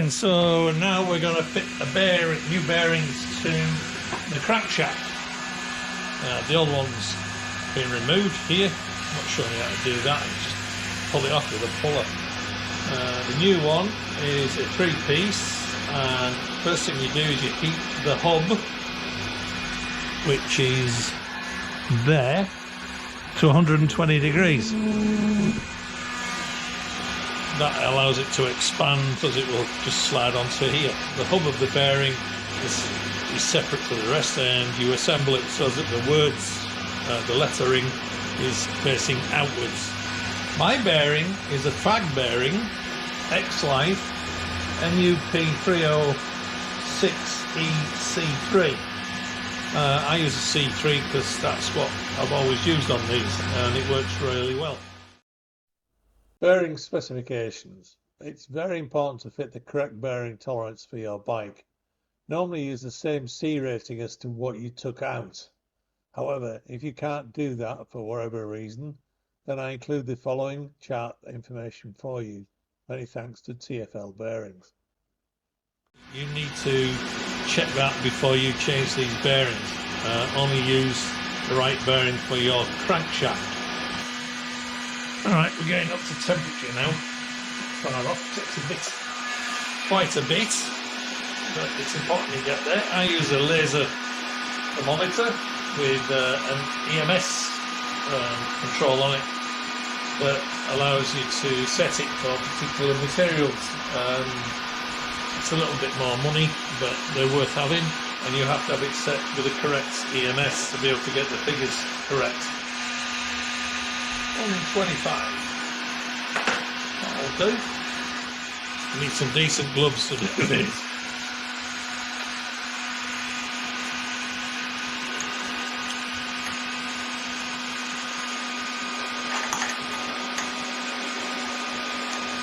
then, so now we're going to fit new bearings to the crankshaft. The old one's been removed here. I'm not showing you how to do that, you just pull it off with a puller. The new one is a 3-piece, and first thing you do is you heat the hub, which is there, to 120 degrees. That allows it to expand, because it will just slide onto here. The hub of the bearing is separate to the rest, and you assemble it so that the words, the lettering is facing outwards. My bearing is a fag bearing, X-Life MUP306EC3. I use a C3 because that's what I've always used on these, and it works really well. Bearing specifications. It's very important to fit the correct bearing tolerance for your bike. Normally use the same C rating as to what you took out. However, if you can't do that for whatever reason, then I include the following chart information for you. Many thanks to TFL Bearings. You need to check that before you change these bearings. Only use the right bearing for your crankshaft. Alright, we're getting up to temperature now. Far off, takes quite a bit, but it's important you get there. I use a laser thermometer with an EMS control on it that allows you to set it for particular materials. It's a little bit more money, but they're worth having, and you have to have it set with the correct EMS to be able to get the figures correct. 125. That'll do. You need some decent gloves to do this.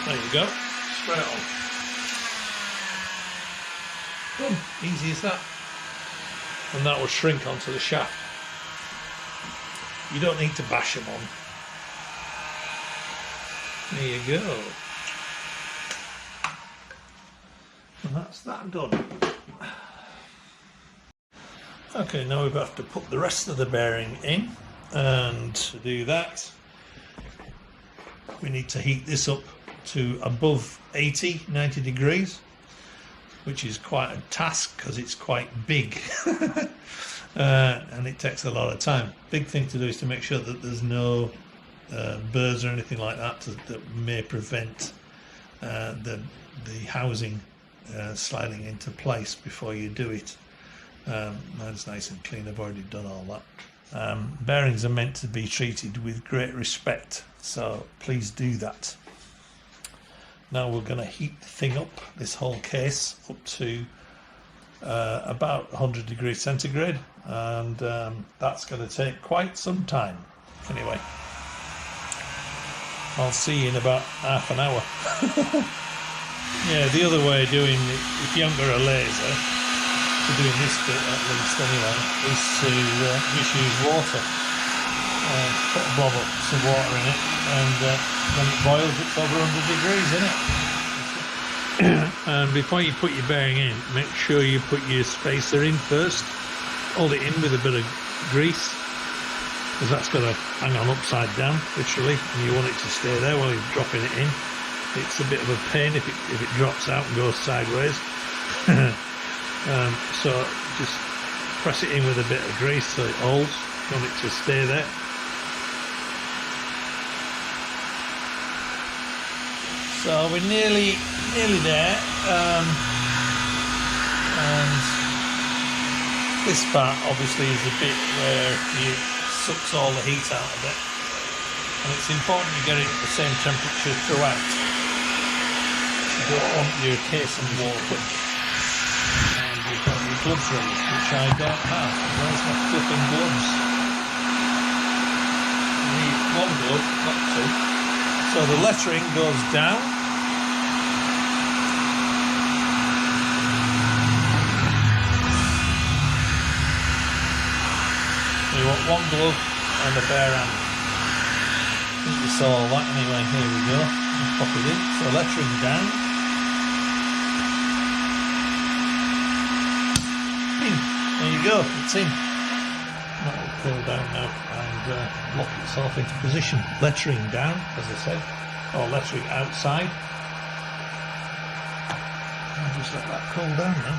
There you go. Spray it on. Boom. Easy as that. And that will shrink onto the shaft. You don't need to bash them on. There you go. And that's that done. Okay, now we have to put the rest of the bearing in, and to do that we need to heat this up to above 90 degrees, which is quite a task because it's quite big. And it takes a lot of time. Big thing to do is to make sure that there's no burrs or anything like that that may prevent the housing sliding into place before you do it. Mine's nice and clean, I've already done all that. Bearings are meant to be treated with great respect, so please do that. Now we're going to heat the thing up, this whole case, up to about 100 degrees centigrade, and that's going to take quite some time. Anyway, I'll see you in about half an hour. Yeah, the other way of doing it, if you haven't got a laser, for doing this bit at least anyway, is to just use water. Put a blob up, some water in it, and when it boils it's over 100 degrees, isn't it? And before you put your bearing in, make sure you put your spacer in first. Hold it in with a bit of grease, because that's got to hang on upside down, literally, and you want it to stay there while you're dropping it in. It's a bit of a pain if it drops out and goes sideways. So just press it in with a bit of grease so it holds. You want it to stay there. So we're nearly there, and this part obviously is the bit where it sucks all the heat out of it, and it's important you get it at the same temperature throughout. You don't want your casing warped. And you've got your gloves ready, which I don't have. Where's my flipping gloves? I need one glove, not two. So the lettering goes down. You want one glove and a bare hand. I think you saw all that anyway. Here we go. Let's pop it in. So lettering down. there you go, it's in. That will curl down now and lock itself into position. Lettering down, as I said, or lettering outside. I'll just let that cool down now.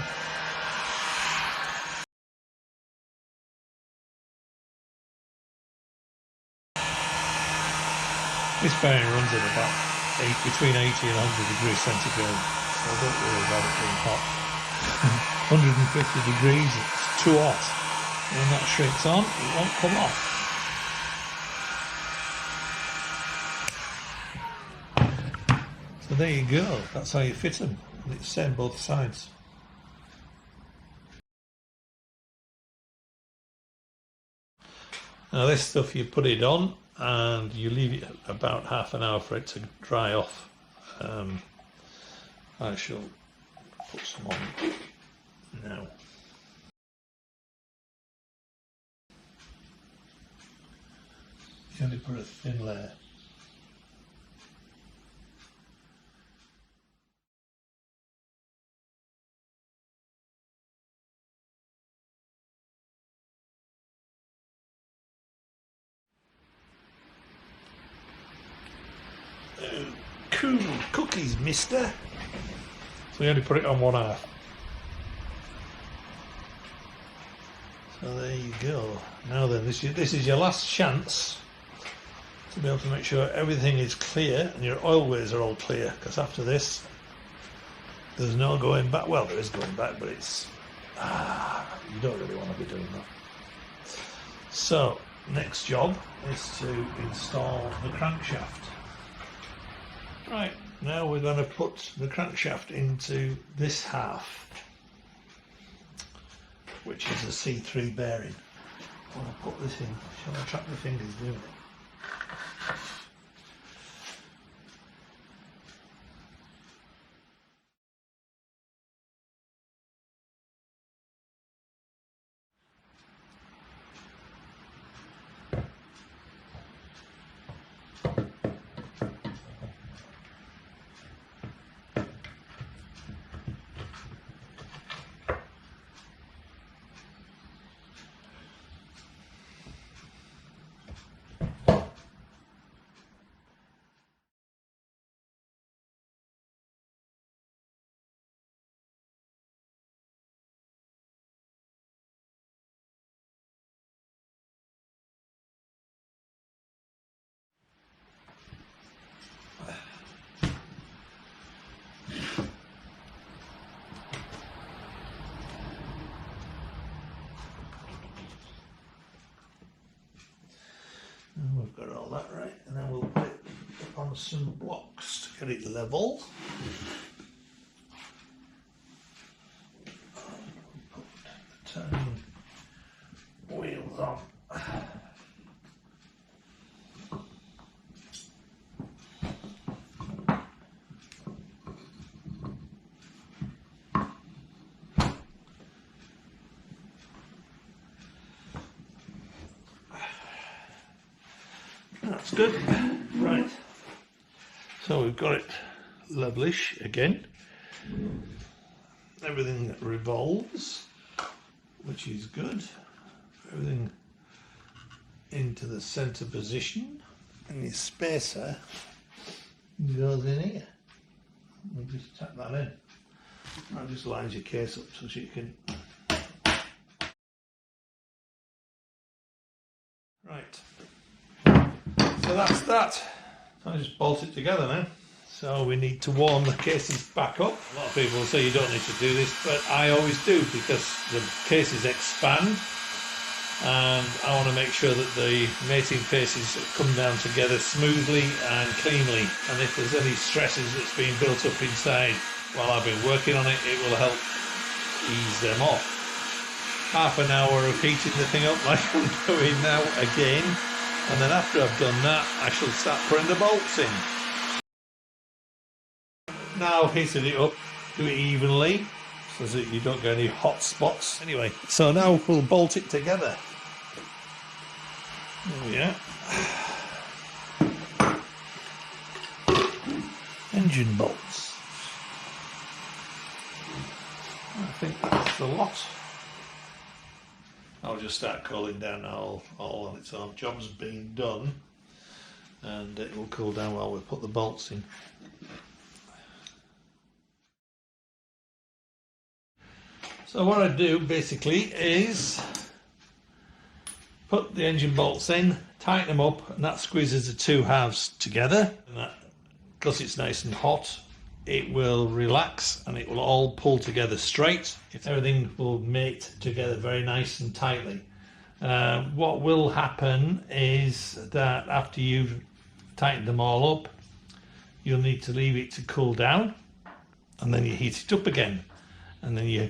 This bearing runs at about between 80 and 100 degrees centigrade, so don't worry about it being hot. 150 degrees, it's too hot. When that shrinks on, it won't come off. So there you go, that's how you fit them. And it's the same both sides. Now this stuff, you put it on and you leave it about half an hour for it to dry off. I shall put some on now. You only put a thin layer. Cool cookies, mister. So we only put it on one half. So there you go. Now then, this is your last chance to be able to make sure everything is clear and your oil ways are all clear, because after this there's no going back. Well, there is going back, but it's you don't really want to be doing that. So next job is to install the crankshaft. Right, now we're going to put the crankshaft into this half, which is a C3 bearing. I'll put this in. Shall I trap my fingers doing it? And we've got all that right, and then we'll put it on some blocks to get it level. Put the turning wheels on. That's good. Right. So we've got it levelish again. Everything revolves, which is good. Everything into the centre position. And your spacer goes in here. We'll just tap that in. That just lines your case up so that you can. Right. So that's that. I just bolt it together now. So we need to warm the cases back up. A lot of people will say you don't need to do this, but I always do, because the cases expand and I want to make sure that the mating faces come down together smoothly and cleanly, and if there's any stresses that's been built up inside while I've been working on it, it will help ease them off. Half an hour of heating the thing up like I'm doing now again. And then after I've done that, I shall start putting the bolts in. Now heating it up, do it evenly so that you don't get any hot spots. Anyway, so now we'll bolt it together. There we are. Engine bolts. I think that's the lot. I'll just start cooling down all on its own. Job's been done, and it will cool down while we put the bolts in. So what I do basically is put the engine bolts in, tighten them up, and that squeezes the two halves together. And that, because it's nice and hot, it will relax and it will all pull together straight. Everything will mate together very nice and tightly. What will happen is that after you've tightened them all up, you'll need to leave it to cool down, and then you heat it up again, and then you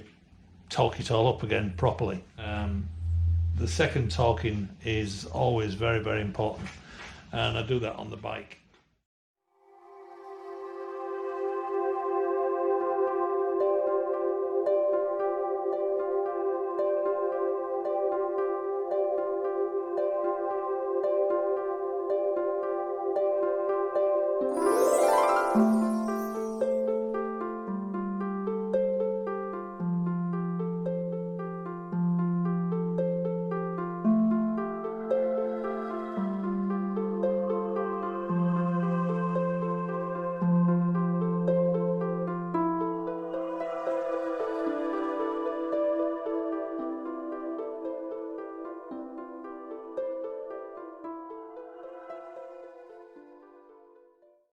torque it all up again properly. The second torquing is always very, very important, and I do that on the bike.